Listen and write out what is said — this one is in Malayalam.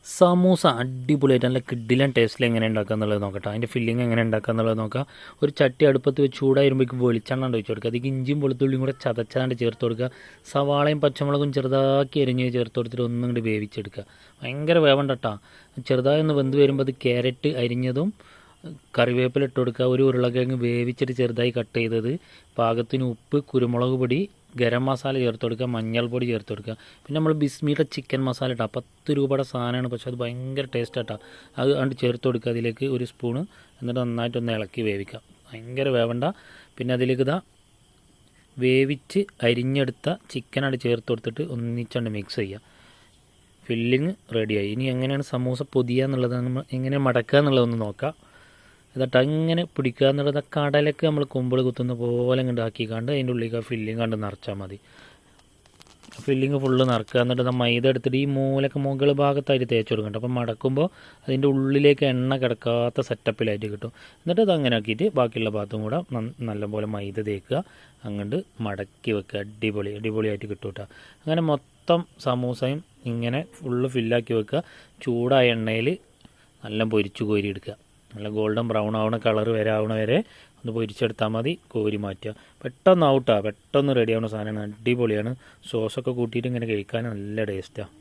സമൂസ അടിപൊളിയായിട്ട് നല്ല കിഡിലൻ ടേസ്റ്റിൽ എങ്ങനെ ഉണ്ടാക്കുക എന്നുള്ളത് നോക്കട്ടെ. അതിൻ്റെ ഫില്ലിങ് എങ്ങനെ ഉണ്ടാക്കുക എന്നുള്ളത് നോക്കാം. ഒരു ചട്ടി അടുപ്പത്ത് വെച്ച് ചൂടായി വരുമ്പോഴേക്ക് വെളിച്ചെണ്ണ ഒഴിച്ച് കൊടുക്കുക. അതിലേക്ക് ഇഞ്ചിയും വെളുത്തുള്ളിയും കൂടെ ചതച്ചാണ്ട് ചേർത്ത് കൊടുക്കുക. സവാളയും പച്ചമുളകും ചെറുതാക്കി എരിഞ്ഞ് ചേർത്ത് കൊടുത്തിട്ട് ഒന്നും കൂടി വേവിച്ചെടുക്കുക. ഭയങ്കര വേവണ്ട കേട്ടോ. ചെറുതായി ഒന്ന് വെന്ത് വരുമ്പോൾ അത് ക്യാരറ്റ് അരിഞ്ഞതും കറിവേപ്പില ഇട്ട് കൊടുക്കുക. ഒരു ഉരുളക്കിഴങ്ങ് വേവിച്ചിട്ട് ചെറുതായി കട്ട് ചെയ്തത്, പാകത്തിന് ഉപ്പ്, കുരുമുളക് പൊടി, ഗരം മസാല ചേർത്ത് കൊടുക്കുക, മഞ്ഞൾപ്പൊടി ചേർത്ത് കൊടുക്കുക. പിന്നെ നമ്മൾ ബിസ്മിയുടെ ചിക്കൻ മസാല ഇട്ടാൽ 10 രൂപയുടെ സാധനമാണ്, പക്ഷെ അത് ഭയങ്കര ടേസ്റ്റ് ആട്ടാ. അത് കണ്ട് ചേർത്ത് കൊടുക്കുക. അതിലേക്ക് ഒരു സ്പൂണ്, എന്നിട്ട് നന്നായിട്ടൊന്ന് ഇളക്കി വേവിക്കുക. ഭയങ്കര വേവണ്ട. പിന്നെ അതിലേക്ക് വേവിച്ച് അരിഞ്ഞെടുത്ത ചിക്കനായിട്ട് ചേർത്ത് കൊടുത്തിട്ട് ഒന്നിച്ചണ്ട് മിക്സ് ചെയ്യുക. ഫില്ലിങ് റെഡിയായി. ഇനി എങ്ങനെയാണ് സമൂസ പൊതിയുക എന്നുള്ളത്, എങ്ങനെ മടക്കുക എന്നുള്ളതൊന്ന് നോക്കാം. എന്നിട്ട് അങ്ങനെ പിടിക്കുക എന്നുള്ളത് കടലൊക്കെ നമ്മൾ കുമ്പിൾ കുത്തുന്ന പോലെ ആക്കിക്കാണ്ട് അതിൻ്റെ ഉള്ളിലേക്ക് ഫില്ലിങ് കണ്ട് നിറച്ചാൽ മതി. ഫില്ലിങ് ഫുള്ള് നിറക്കുക. എന്നിട്ട് മൈദ എടുത്തിട്ട് ഈ മൂലക്ക് മുകൾ ഭാഗത്തായിട്ട് തേച്ച് കൊടുക്കണ്ട. അപ്പം മടക്കുമ്പോൾ അതിൻ്റെ ഉള്ളിലേക്ക് എണ്ണ കിടക്കാത്ത സെറ്റപ്പിലായിട്ട് കിട്ടും. എന്നിട്ട് അത് അങ്ങനെ ആക്കിയിട്ട് ബാക്കിയുള്ള ഭാഗത്തും കൂടെ നല്ലപോലെ മൈദ തേക്കുക. അങ്ങോട്ട് മടക്കി വെക്കുക. അടിപൊളിയായിട്ട് കിട്ടും കേട്ടോ. അങ്ങനെ മൊത്തം സമൂസയും ഇങ്ങനെ ഫുള്ള് ഫില്ലാക്കി വെക്കുക. ചൂടായ എണ്ണയിൽ നല്ല പൊരിച്ച് കോരി എടുക്കുക. നല്ല ഗോൾഡൻ ബ്രൗൺ ആവണ കളർ വരെ ഒന്ന് പൊരിച്ചെടുത്താൽ മതി. കോരി മാറ്റുക. പെട്ടെന്ന് ഔട്ടാ, പെട്ടെന്ന് റെഡി ആവുന്ന സാധനമാണ്. അടിപൊളിയാണ്. സോസൊക്കെ കൂട്ടിയിട്ട് ഇങ്ങനെ കഴിക്കാൻ നല്ല ടേസ്റ്റാണ്.